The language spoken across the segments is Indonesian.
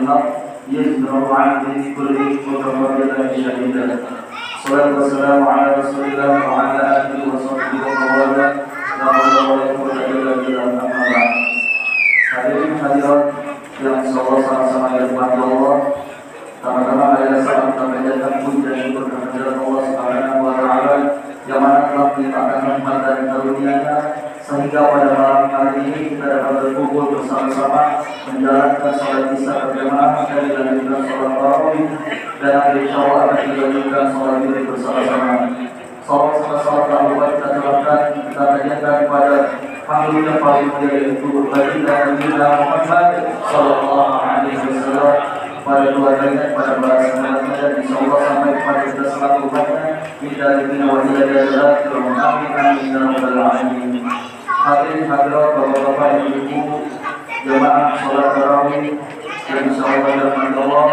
بالحق يجبر عن كل متفردا شهيدا. الصلاة والسلام على رسول الله وعلى آله وصحبه ومن والاه. La haula wala quwwata illa billah. Amma ba'd. Hadirin hadirat yang insyaallah sama-sama dirahmati Allah. Sama-sama marilah salam kita panjatkan puji dan syukur kehadirat Allah Subhanahu wa taala yang mana telah melimpahkan rahmat dan karunia-Nya sehingga pada malam hari ini kita dapat berkumpul bersama-sama menjalankan salat isya berjamaah dan dilanjutkan salat tarawih dan insyaallah akan dilanjutkan salat witir bersama-sama. Salam serta salam kita terapkan, kita tanyakan kepada Panglima yang paling mulia yaitu baginda Nabi Muhammad sallallahu alaihi wasallam, pada keluarganya, pada para sahabatnya, dan insyaallah sampai kepada kita selalu umatnya kita dibina wa ila ila amin amin ya rabbal alamin. Hadirin hadirat bapak-bapak ibu-ibu jemaah salat tarawih yang insyaallah dirahmati Allah,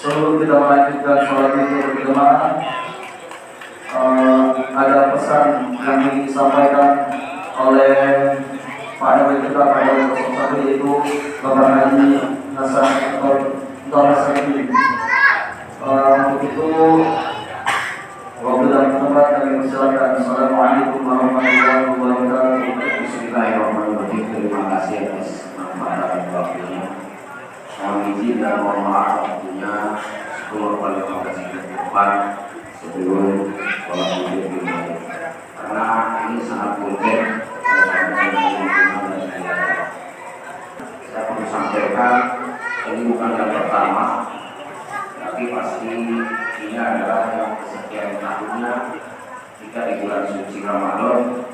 sebelum kita melanjutkan salat itu berjamaah, ada pesan yang ingin disampaikan oleh Pak Nabi kita pada satu yaitu Bapak Haji Hasan atau Hasan. Untuk itu waktu dan tempat kami persilakan. Assalamualaikum warahmatullahi wabarakatuh. Bismillahirrahmanirrahim. Terima kasih atas kesempatan dan waktunya. Mohon izin dan mohon maaf waktunya 10 kali kasih ke depan sebelum sholat maghrib dimulai. Karena ini sangat urgent. Saya perlu sampaikan, ini bukan yang pertama, tapi pasti ini adalah yang kesekian tahunnya kita di bulan suci Ramadan.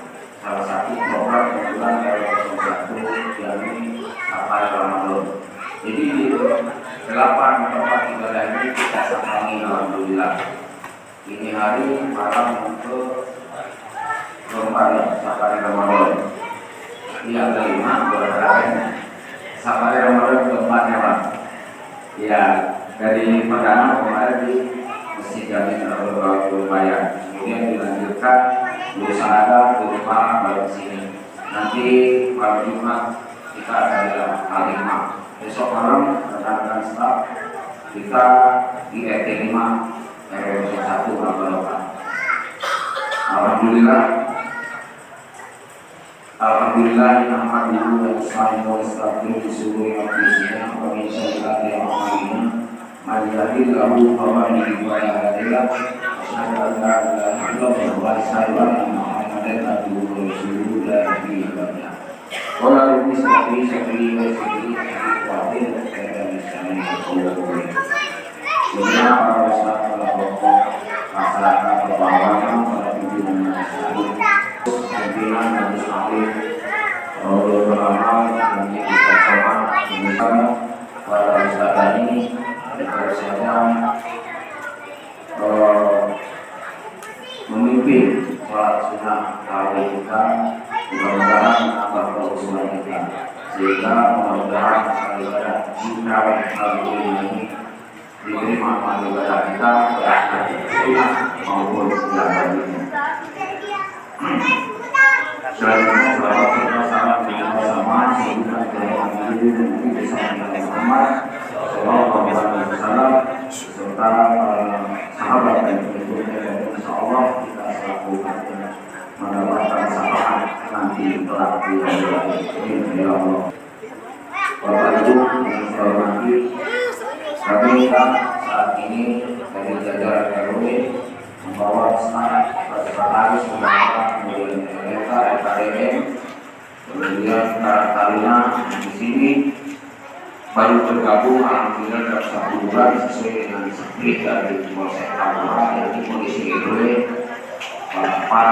Salah satu program bulan dari 01 yakni Safari Ramadan. Jadi 8 tempat ibadah ini kita sampai alhamdulillah. Ini hari malam untuk keempat Safari Ramadan. Ini ada 5 berharapnya Safari Ramadan keempatnya Pak. Ya, dari pertama kemarin di Masjid Jami Al-Bawah Bayan, kemudian dilanjutkan Musyawarah berupa baru sini. Nanti malam Jumat kita ada Al-Hikmah. Besok malam rekan-rekan staf kita di RT 5 RW 1 Al-Bawah. Alhamdulillah nahmaduhu wa nusallimu wa nastaghfiruh bi syururi anfusina wa min sayyiati a'malina. Man yahdihillahu fala mudilla lahu asyhadu an la ilaha illallah wa asyhadu anna Muhammadan abduhu wa rasuluhu la nabiyya ba'dah. Qala rabbi shrah li sadri wa yassir li amri wahlul 'uqdatam min lisani yafqahu qawli. Dunia para ustaz, para tokoh masyarakat, perwakilan, para pimpinan masyarakat, pimpinan dan salih, ulama yang kita hormati, para ustaz ini, saya memimpin sholat sunnah tarawih kita, mudah-mudahan menambah keusuhan kita, sehingga mudah-mudahan ibadah tarawih ini diterima amal ibadah kita baik sunnah maupun yang lainnya. Selanjutnya selawat serta salam bersama semoga dalam diri dan bisa Muhammad sallallahu alaihi wasallam serta sahabat dan pengikutnya, dan insyaallah kita selalu mendapatkan syafaat nanti kelak di akhirat. Ya Allah. Bapak Ibu yang saya hormati, kami saat ini dari jajaran RW membawa staf sekretaris pembangunan, kemudian FKDM, kemudian para taruna di sini baru bergabung alhamdulillah dalam 1 bulan sesuai dengan spirit dari Polsek Tambora, yaitu polisi RW Pak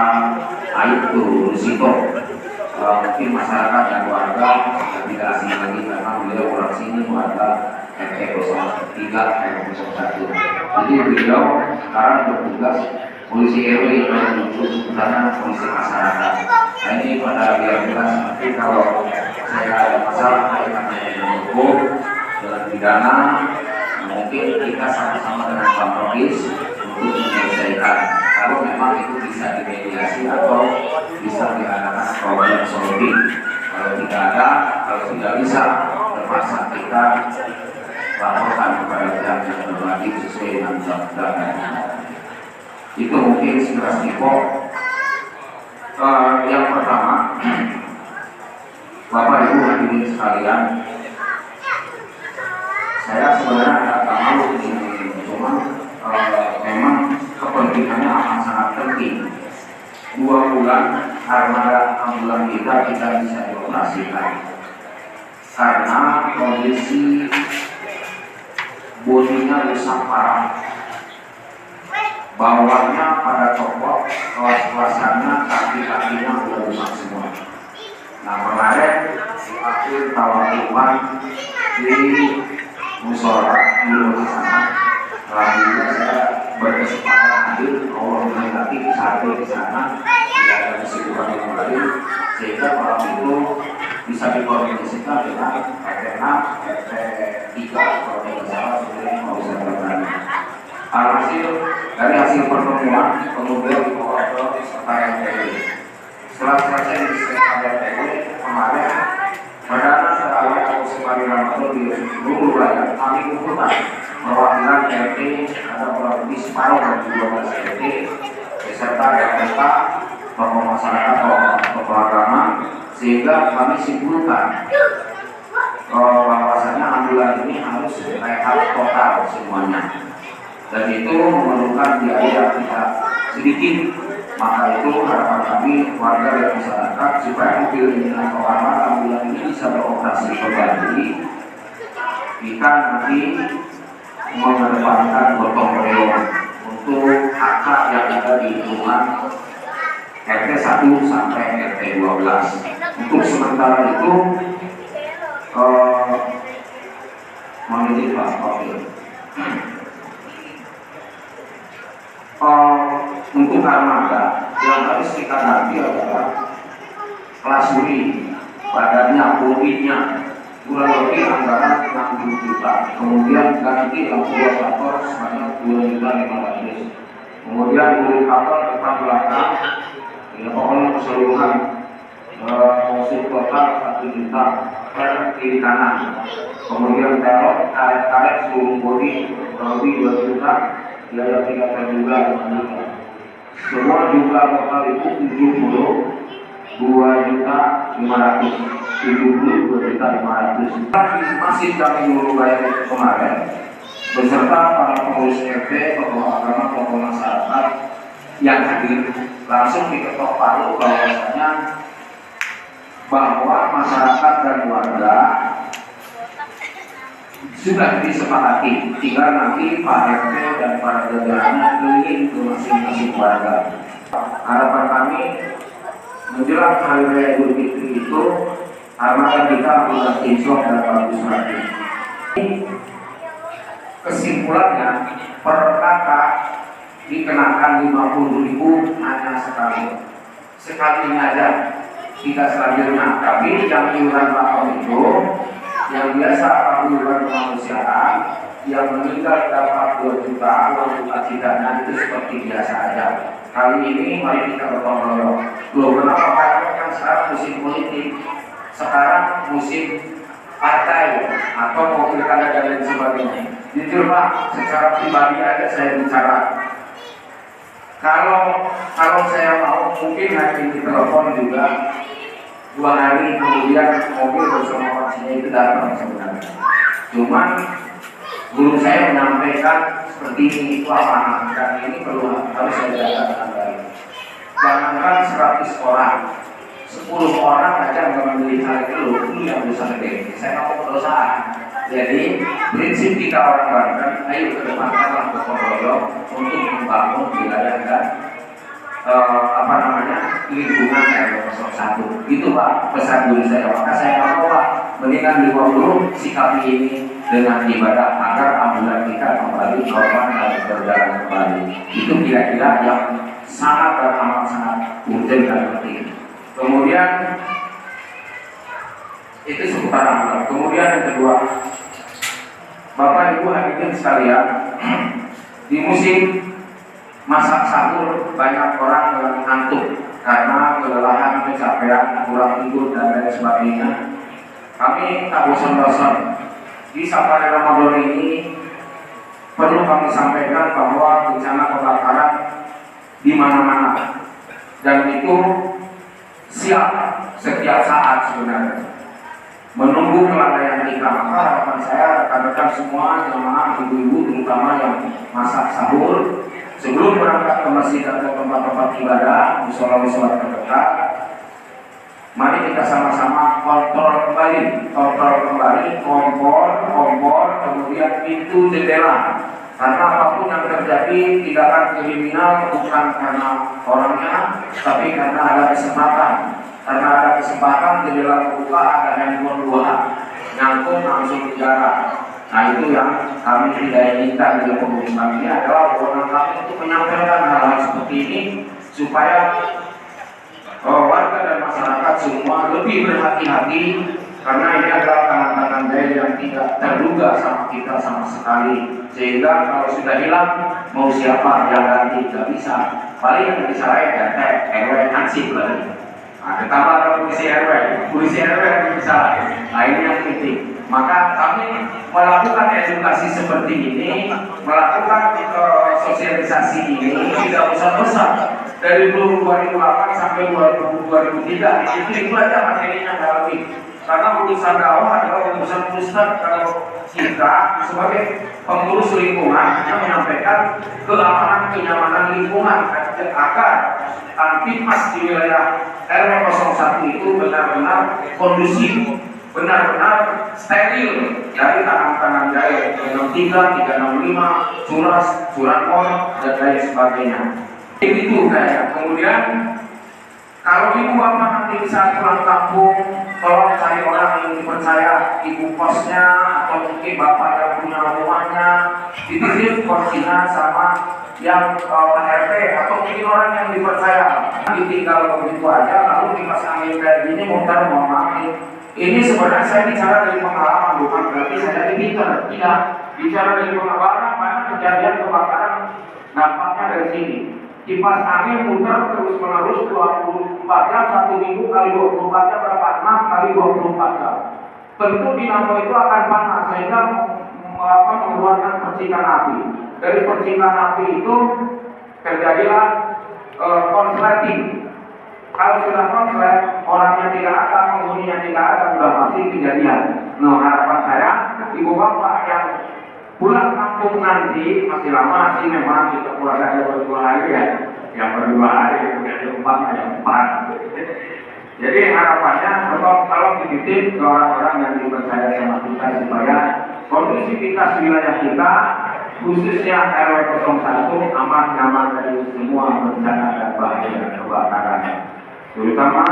Aibtu Risiko. Mungkin masyarakat dan warga sudah tidak asing lagi karena beliau orang sini warga RT 03 RW 01. Jadi beliau sekarang bertugas polisi RW menuju sana polisi masyarakat. Nah ini pada biar jelas nanti kalau saya ada masalah kaitannya dengan hukum dalam pidana, mungkin kita sama-sama dengan Pak Profis untuk menyelesaikan. Kalau memang itu bisa dimediasi atau bisa diadakan problem solving. Kalau tidak ada, kalau tidak bisa, terpaksa kita nanti sesuai dengan data. Itu mungkin sekilas info. Yang pertama, Bapak Ibu hadirin sekalian, saya sebenarnya agak malu ini, cuma memang kepentingannya akan sangat penting. 2 bulan armada ambulan kita bisa dioperasikan karena kondisi bodinya rusak parah, bawahnya pada copot, kelas-kelasannya, kaki-kakinya sudah rusak semua. Nah kemarin di akhir tawakulan di musola di rumah sana, alhamdulillah saya berkesempatan hadir, Allah menghendaki sehari di sana, tidak ada kesibukan yang lain, sehingga malam itu bisa dikoordinasikan dengan RT6, RT3 kalau tidak salah sebenarnya mau bisa bertanya. Alhasil dari hasil pertemuan kemudian dibawa ke serta RTW. Setelah selesai di serta RTW kemarin Perdana Terawih atau Semari Ramadan di Luhur Raya kami kumpulkan perwakilan RT ada kurang lebih separuh dari 12 RT beserta RT, tokoh masyarakat, tokoh agama, sehingga kami simpulkan bahwasanya ambulan ini harus rehab total semuanya, dan itu memerlukan biaya tidak sedikit. Maka itu harapan kami warga dan masyarakat supaya mobil ini atau ambulan ini bisa beroperasi kembali, kita nanti mengedepankan gotong royong untuk hak yang ada di lingkungan RT 1 sampai RT 12. Untuk sementara itu mohon izin Pak, untuk armada yang harus kita ganti adalah kelas uri, badannya, bodinya kurang lebih anggaran 60 juta. Kemudian ganti lampu rotator sebanyak 2.500.000. Kemudian unit kapal depan belakang, ya pokoknya keseluruhan total 1 juta per kiri kanan. Kemudian belok, karet-karet seluruh bodi kurang lebih 2 juta. Biaya tiga juga 5 juta. Semua jumlah total itu 72.500. Masih kami dulu bayar kemarin beserta para pengurus RT, tokoh agama, tokoh masyarakat yang hadir langsung diketok palu bahwasanya bahwa masyarakat dan warga sudah disepakati, tinggal nanti Pak RT dan para jajarannya keliling ke masing-masing warga. Harapan kami menjelang hari raya Idul Fitri itu armada kita sudah kinclong dan bagus lagi. Kesimpulannya per kakak dikenakan 50.000 hanya sekali ini aja, tidak selanjutnya. Tapi yang iuran tahun itu yang biasa iuran kemanusiaan yang meninggal dapat 2 juta, uang juta tidaknya itu seperti biasa aja. Kali ini mari kita bertolong royong. Loh, kenapa kan sekarang musim politik, sekarang musim partai atau mau pilkada dan lain sebagainya. Jujur Pak, secara pribadi aja saya bicara. Kalau saya mau mungkin hari ini telepon juga 2 hari kemudian mobil bersama vaksinnya itu datang sebenarnya. Cuman guru saya menyampaikan seperti ini itu apa, dan ini perlu harus saya jaga dengan baik. Jangankan 100 orang, 10 orang aja nggak membeli hal itu yang bisa gede. Saya mau perusahaan. Jadi prinsip kita orang Banten, ayo kedepankanlah gotong royong untuk membangun wilayah dan lingkungan RW01. Itu Pak pesan guru saya. Maka saya mau Pak mendingan 50 sikapi ini dengan ibadah agar ambulan kita kembali normal dan berjalan kembali. Itu kira-kira yang sangat dan amat sangat urgent dan penting. Kemudian itu seputar ambulan. Kemudian yang kedua, Bapak Ibu hadirin sekalian, di musim masak sahur banyak orang yang ngantuk karena kelelahan, kecapean, kurang tidur dan lain sebagainya. Kami tak bosan-bosan di safari Ramadan ini perlu kami sampaikan bahwa bencana kebakaran di mana-mana dan itu siap setiap saat sebenarnya menunggu kelalaian kita. Maka harapan saya rekan-rekan semua jemaah ibu-ibu terutama yang masak sahur sebelum berangkat ke masjid atau tempat-tempat ibadah musola-musola terdekat, mari kita sama-sama kontrol kembali kompor, kemudian pintu jendela. Karena apapun yang terjadi tidak akan kriminal bukan karena orangnya, tapi karena ada kesempatan. Karena ada kesempatan jendela terbuka, ada handphone 2, nyangkut langsung penjara. Nah itu yang kami tidak inginkan dari pengurus kami adalah wewenang kami untuk menyampaikan hal-hal seperti ini supaya warga dan masyarakat semua lebih berhati-hati karena ini adalah tangan-tangan jahil yang tidak terduga sama kita sama sekali, sehingga kalau sudah hilang mau siapa yang ganti tidak bisa. Paling yang bisa lain RW ansip lagi. Nah, ditambah ada polisi RW yang bisa. Nah ini yang penting. Maka kami melakukan edukasi seperti ini, melakukan sosialisasi ini tidak besar-besar. Dari 2008 sampai 2003 itu aja materinya nggak lebih. Karena urusan dakwah adalah urusan pusat. Kalau kita sebagai pengurus lingkungan yang menyampaikan keamanan kenyamanan lingkungan agar Kamtipmas di wilayah RW 01 itu benar-benar kondusif, benar-benar steril dari tangan-tangan jahil 363, 365, curanmor dan lain sebagainya. Itu kayak kemudian kalau ibu bapak nanti saat pulang kampung, tolong cari orang yang dipercaya, ibu kosnya atau mungkin bapak yang punya rumahnya, dititip kursinya sama yang Pak RT atau mungkin orang yang dipercaya. Ditinggal begitu aja, lalu kipas angin kayak gini, muter mohon maaf. Ini sebenarnya saya bicara dari pengalaman, bukan berarti saya dipinter, tidak. Bicara dari pengalaman, banyak kejadian kebakaran dampaknya dari sini. Kipas angin muter terus menerus 24 jam, 1 minggu kali 24 jam berapa? 6 kali 24 jam. Tentu dinamo itu akan panas sehingga mengeluarkan percikan api. Dari percikan api itu terjadilah konsleting. Kalau sudah konslet, orangnya tidak ada, penghuninya tidak ada, sudah pasti kejadian. Nah harapan saya, ibu bapak yang pulang kampung nanti masih lama sih memang kita pulang ada berdua hari ya, yang berdua hari kemudian 4. Jadi harapannya kalau dititip ke orang-orang yang dipercaya sama kita supaya kondusivitas wilayah kita khususnya RW 01 aman nyaman dari semua bencana dan bahaya kebakaran, terutama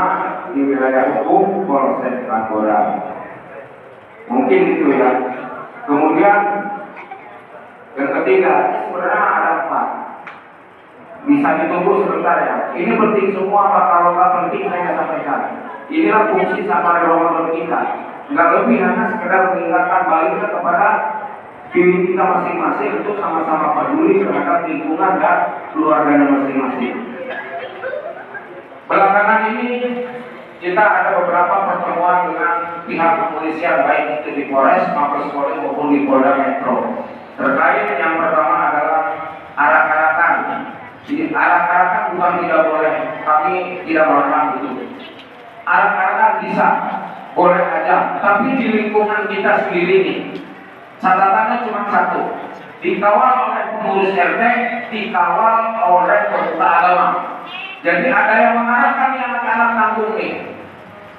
di wilayah hukum Polsek Tambora. Mungkin itu ya. Kemudian yang ketiga, sebenarnya ada 4. Bisa ditunggu sebentar ya. Ini penting semua, kalau nggak penting saya sampaikan. Inilah fungsi sama Ramadan kita. Nggak lebih hanya sekedar mengingatkan baliknya kepada diri kita masing-masing untuk sama-sama peduli terhadap lingkungan dan keluarganya masing-masing. Belakangan ini kita ada beberapa pertemuan dengan pihak kepolisian baik itu di Polres, Mabes Polri maupun di Polda Metro. Terkait yang pertama adalah arak-arakan. Jadi arak-arakan bukan tidak boleh, kami tidak melarang itu. Arak-arakan bisa, boleh aja, tapi di lingkungan kita sendiri nih, catatannya cuma satu, dikawal oleh pengurus RT, dikawal oleh pemuka agama. Jadi ada yang mengarahkan nih anak-anak kampung nih,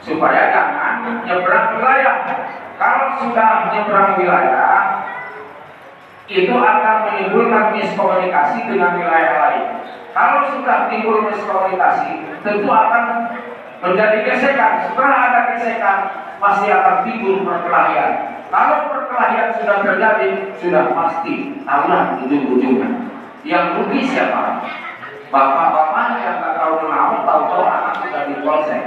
supaya jangan nyebrang wilayah. Kalau sudah nyebrang wilayah, itu akan menimbulkan miskomunikasi dengan wilayah lain. Kalau sudah timbul miskomunikasi, tentu akan menjadi gesekan. Setelah ada gesekan, pasti akan timbul perkelahian. Kalau perkelahian sudah terjadi, sudah pasti tahulah ujung-ujungnya. Yang rugi siapa? Bapak-bapak yang tak tahu menahu, tahu-tahu anak sudah di polsek.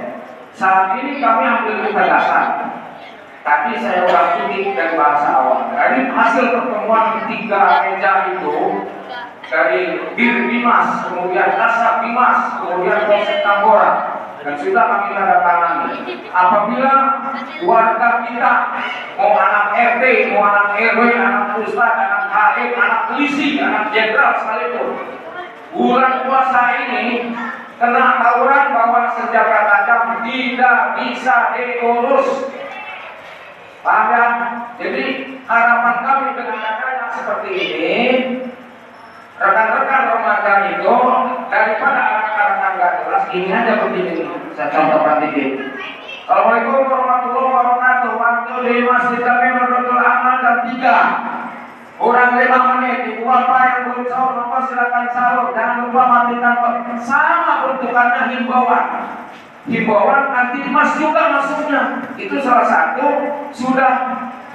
Saat ini kami ambil ketegasan. Tadi saya ulang kutip dari bahasa awal. Dari hasil pertemuan 3 meja itu, dari Bir Bimas, kemudian Kasat Bimas, kemudian Polsek Tambora, dan sudah kami tanda tangani. Apabila warga kita, mau anak RT, mau anak RW, anak ustadz, anak hakim, anak polisi, anak jenderal sekalipun, bulan puasa ini kena tawuran bawa senjata tajam tidak bisa diurus. Paham ya? Jadi harapan kami dengan adanya seperti ini, rekan-rekan remaja itu daripada anak-anak nggak jelas, ini aja begini. Saya contohkan dikit. Assalamualaikum warahmatullahi wabarakatuh. Waktu di Masjid Jami Nurul Aman jam 3. Kurang 5 menit. Ibu bapak yang belum sahur, maka silakan sahur. Jangan lupa matikan. Sama bentukannya himbauan. Himbauan anti mas juga masuknya. Itu salah satu sudah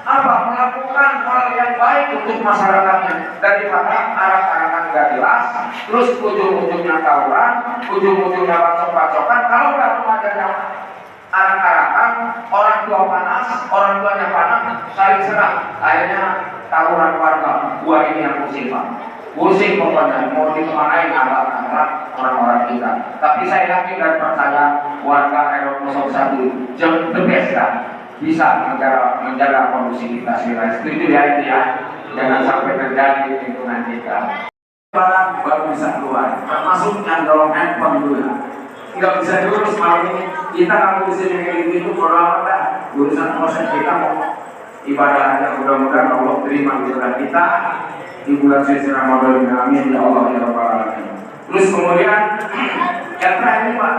melakukan hal yang baik untuk masyarakatnya, daripada arak-arakan nggak jelas, terus ujung-ujungnya tawuran, ujung-ujungnya bacok-bacokan. Kalau nggak remajanya arak-arakan, orang tua panas, orang tuanya panas, saling serang, akhirnya tawuran warga. Gua ini yang pusing pak, pusing pokoknya, mau dikemanain alat-alat orang-orang kita. Tapi saya yakin dan percaya warga RW 01 jauh the best kan, bisa menjaga kondisi kita sendiri. Setuju ya itu ya, jangan sampai terjadi di lingkungan kita. Baru bisa keluar, termasuk yang dorong handphone dulu. Nggak bisa diurus malam ini. Kita nggak bisa kayak gitu, berapa dah urusan proses kita mau ibadah aja. Mudah-mudahan Allah terima ibadah kita di bulan suci Ramadan ini. Amin ya Allah ya Rabbal Alamin. Terus kemudian yang terakhir pak,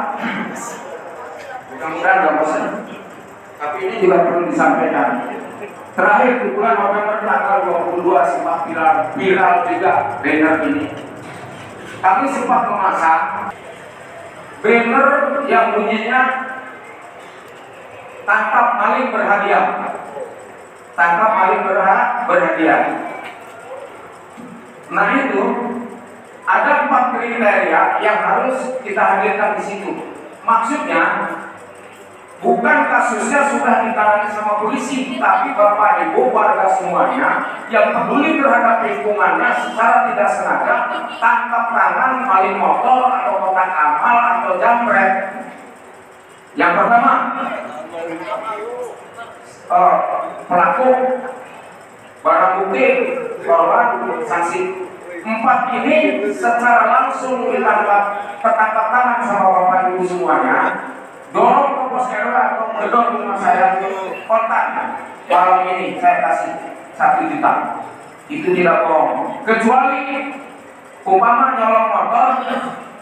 mudah-mudahan nggak bosan. Tapi ini juga perlu disampaikan. Terakhir di bulan November tanggal 22 sempat viral juga banner ini. Kami sempat memasang banner yang bunyinya tangkap maling berhadiah. Tangkap maling berhadiah. Nah itu ada 4 kriteria yang harus kita hadirkan di situ. Maksudnya bukan kasusnya sudah ditangani sama polisi, tapi Bapak Ibu warga semuanya yang peduli terhadap lingkungannya secara tidak sengaja tangkap tangan maling motor atau kotak amal atau jambret. Yang pertama, pelaku, barang bukti, korban, saksi. 4 ini secara langsung ditangkap, tertangkap tangan sama Bapak Ibu semuanya. Dorong ke pos RW atau gedor rumah saya kontak. Malam ini saya kasih 1 juta. Itu tidak bohong. Kecuali umpama nyolong motor,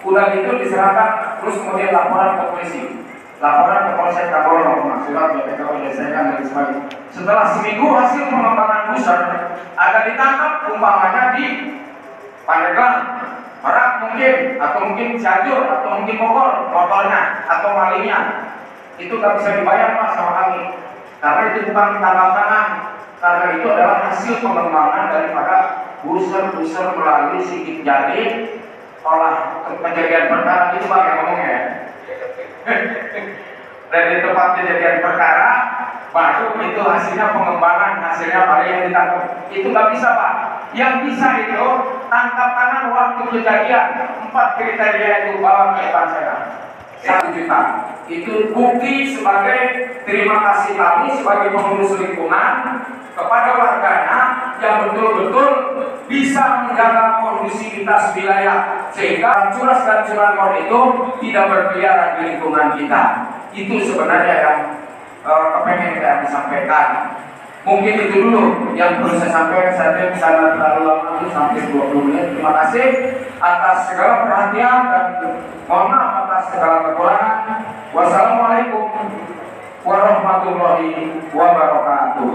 udah gitu diserahkan, terus kemudian laporan ke polisi, laporan ke Polsek Kabolong, surat BPK menyelesaikan dan sebagainya. Setelah seminggu hasil pengembangan booster ada ditangkap, umpamanya di Pandeglang, Merak mungkin, atau mungkin Cianjur, atau mungkin Bogor, motornya atau malingnya, itu nggak bisa dibayar mas sama kami, karena itu bukan tangkap tangan, karena itu adalah hasil pengembangan daripada booster melalui sidik jari olah kejadian perkara. Itu bang yang ngomongnya ya. Dari tempat kejadian perkara baru itu hasilnya pengembangan, hasilnya paling yang ditangkap. Itu nggak bisa pak. Yang bisa itu tangkap tangan waktu kejadian. 4 kriteria itu bawa ke depan saya. 1 juta. Itu bukti sebagai terima kasih kami sebagai pengurus lingkungan kepada warganya yang betul-betul bisa menjaga kondusivitas wilayah sehingga curas dan curanmor itu tidak berkeliaran di lingkungan kita. Itu sebenarnya yang kepengen saya disampaikan. Mungkin itu dulu yang perlu saya sampaikan. Saya bisa terlalu lama, sampai 20 menit. Terima kasih atas segala perhatian dan mohon maaf atas segala kekurangan. Wassalamualaikum warahmatullahi wabarakatuh.